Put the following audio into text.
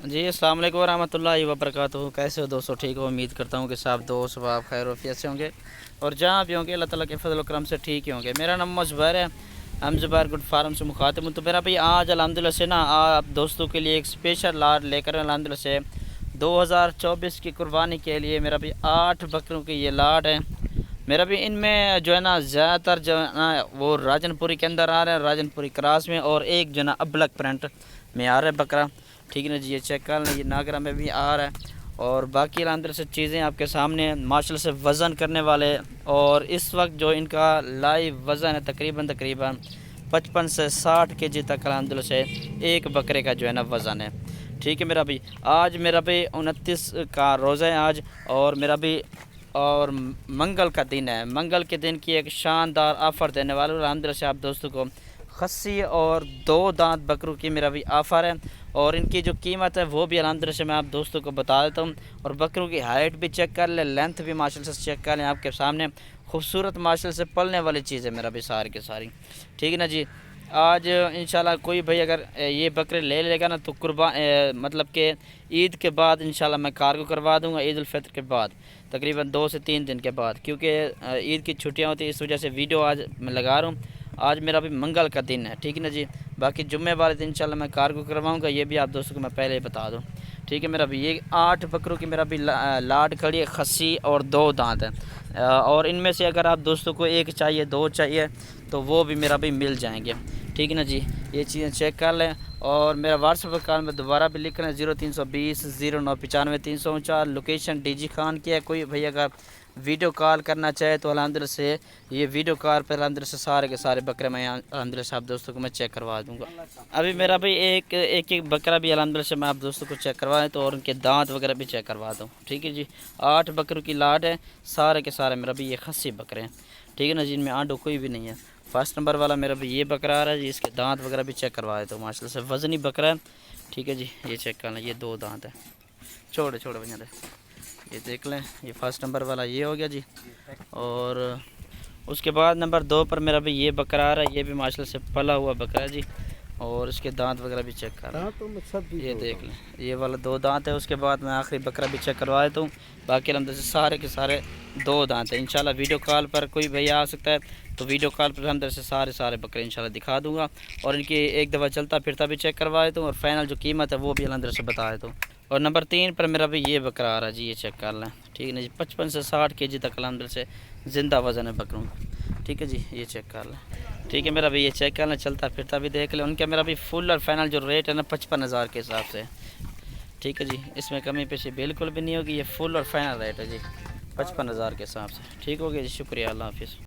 جی السلام علیکم ورحمۃ اللہ وبرکاتہ۔ کیسے ہو دوستو؟ ٹھیک ہو؟ امید کرتا ہوں کہ سب دوست آپ خیر وفیت سے ہوں گے اور جہاں بھی ہوں گے اللہ تعالیٰ کے فضل و کرم سے ٹھیک ہی ہوں گے۔ میرا نام زبیر ہے، ہم زبیر گڈ فارم سے مخاطب ہوں۔ تو میرا بھائی آج الحمدللہ سے نا آپ دوستوں کے لیے ایک اسپیشل لاٹ لے کر الحمدللہ سے 2024 کی قربانی کے لیے میرا بھی 8 بکروں کی یہ لاٹ ہے میرا بھی۔ ان میں جو ہے نا زیادہ تر جو ہے نا وہ راجن پوری کے اندر آ رہے ہیں، راجن پوری کراس میں، اور ایک جو ہے نا ابلک پرنٹ میں آ رہا ہے بکرا، ٹھیک ہے نا جی۔ یہ چیک کر لیں، یہ ناگرہ میں بھی آ رہا ہے، اور باقی الحمدللہ سے چیزیں آپ کے سامنے ہیں ماشاءاللہ سے وزن کرنے والے۔ اور اس وقت جو ان کا لائیو وزن ہے تقریباً 55 سے 60 کے جی تک الحمدللہ سے ایک بکرے کا جو ہے نا وزن ہے، ٹھیک ہے میرا بھی۔ آج میرا بھی 29 کا روزہ ہے آج، اور میرا بھی اور منگل کا دن ہے۔ منگل کے دن کی ایک شاندار آفر دینے والے الحمدللہ سے آپ دوستوں کو خصی اور 2 دانت بکروں کی میرا بھی آفر ہے، اور ان کی جو قیمت ہے وہ بھی الحمدللہ سے میں آپ دوستوں کو بتا دیتا ہوں۔ اور بکروں کی ہائٹ بھی چیک کر لیں، لینتھ بھی ماشاءاللہ سے چیک کر لیں، آپ کے سامنے خوبصورت ماشاءاللہ سے پلنے والی چیز ہے میرا بھی ساری کے ساری، ٹھیک ہے نا جی۔ آج انشاءاللہ کوئی بھائی اگر یہ بکرے لے گا نا تو مطلب کہ عید کے بعد انشاءاللہ میں کارگو کروا دوں گا، عید الفطر کے بعد تقریباً 2 سے 3 دن کے بعد، کیونکہ عید کی چھٹیاں ہوتی ہیں، اس وجہ سے ویڈیو آج میں لگا رہا ہوں۔ آج میرا بھی منگل کا دن ہے، ٹھیک ہے نا جی۔ باقی جمعے والے دن انشاءاللہ میں کارگو کرواؤں گا، یہ بھی آپ دوستوں کو میں پہلے ہی بتا دوں، ٹھیک ہے میرا بھی۔ یہ 8 بکروں کی میرا بھی لاٹ کھڑی ہے، خصی اور 2 دانت ہیں، اور ان میں سے اگر آپ دوستوں کو 1 چاہیے 2 چاہیے تو وہ بھی میرا بھی مل جائیں گے، ٹھیک ہے نا جی۔ یہ چیزیں چیک کر لیں، اور میرا واٹس ایپ اکاؤنٹ میں دوبارہ بھی لکھ رہے ہیں 0320 0995 349، لوکیشن ڈی جی خان کی ہے۔ کوئی بھئی اگر ویڈیو کال کرنا چاہے تو الحمدللہ سے یہ ویڈیو کال پر الحمدللہ سے سارے کے سارے بکرے میں الحمدللہ سے آپ دوستوں کو میں چیک کروا دوں گا۔ ابھی میرا بھی ایک بکرا بھی الحمدللہ سے میں آپ دوستوں کو چیک کروائیں تو، اور ان کے دانت وغیرہ بھی چیک کروا دوں، ٹھیک ہے جی۔ 8 بکروں کی لاٹ ہے، سارے کے سارے میرا بھی یہ خصی بکرے ہیں، ٹھیک ہے نا جی۔ ان میں آنڈو کوئی بھی نہیں ہے۔ فرسٹ نمبر والا میرا بھی یہ بکرا آ رہا ہے جی، اس کے دانت وغیرہ بھی چیک کروا دیتا ہوں، ماشاءاللہ سے وزنی بکرا ہے، ٹھیک ہے جی۔ یہ چیک کر لیں، یہ 2 دانت ہے، چھوڑے بھیا دے، یہ دیکھ لیں۔ یہ فرسٹ نمبر والا یہ ہو گیا جی، اور اس کے بعد نمبر 2 پر میرا بھی یہ بکرا آ رہا ہے، یہ بھی ماشاءاللہ سے پلا ہوا بکرا ہے جی، اور اس کے دانت وغیرہ بھی چیک کر رہا ہوں، یہ دیکھ لیں۔ یہ والا 2 دانت ہے، اس کے بعد میں آخری بکرا بھی چیک کروا دیتا ہوں۔ باقی الحمدللہ سے سارے کے سارے 2 دانت ہیں۔ انشاءاللہ ویڈیو کال پر کوئی بھیا آ سکتا ہے تو ویڈیو کال پر الحمدللہ سے سارے بکرے انشاءاللہ دکھا دوں گا، اور ان کی ایک دفعہ چلتا پھرتا بھی چیک کروا دیتا ہوں، اور فائنل جو قیمت ہے وہ بھی الحمدللہ سے بتا دیتا ہوں۔ اور نمبر 3 پر میرا بھی یہ بکرا آ رہا ہے جی، یہ چیک کر لیں، ٹھیک ہے نا جی۔ 55 سے 60 کے جی تک الحمدللہ سے زندہ وزن ہے بکروں کا، ٹھیک ہے جی۔ یہ چیک کر لیں، ٹھیک ہے میرا بھی۔ یہ چیک کر لیں، چلتا پھرتا بھی دیکھ لیں۔ ان کا میرا بھی فل اور فائنل جو ریٹ ہے نا 55,000 کے حساب سے، ٹھیک ہے جی۔ اس میں کمی پیشی بالکل بھی نہیں ہوگی، یہ فل اور فائنل ریٹ ہے جی 55,000 کے حساب سے، ٹھیک ہو گیا جی۔ شکریہ، اللہ حافظ۔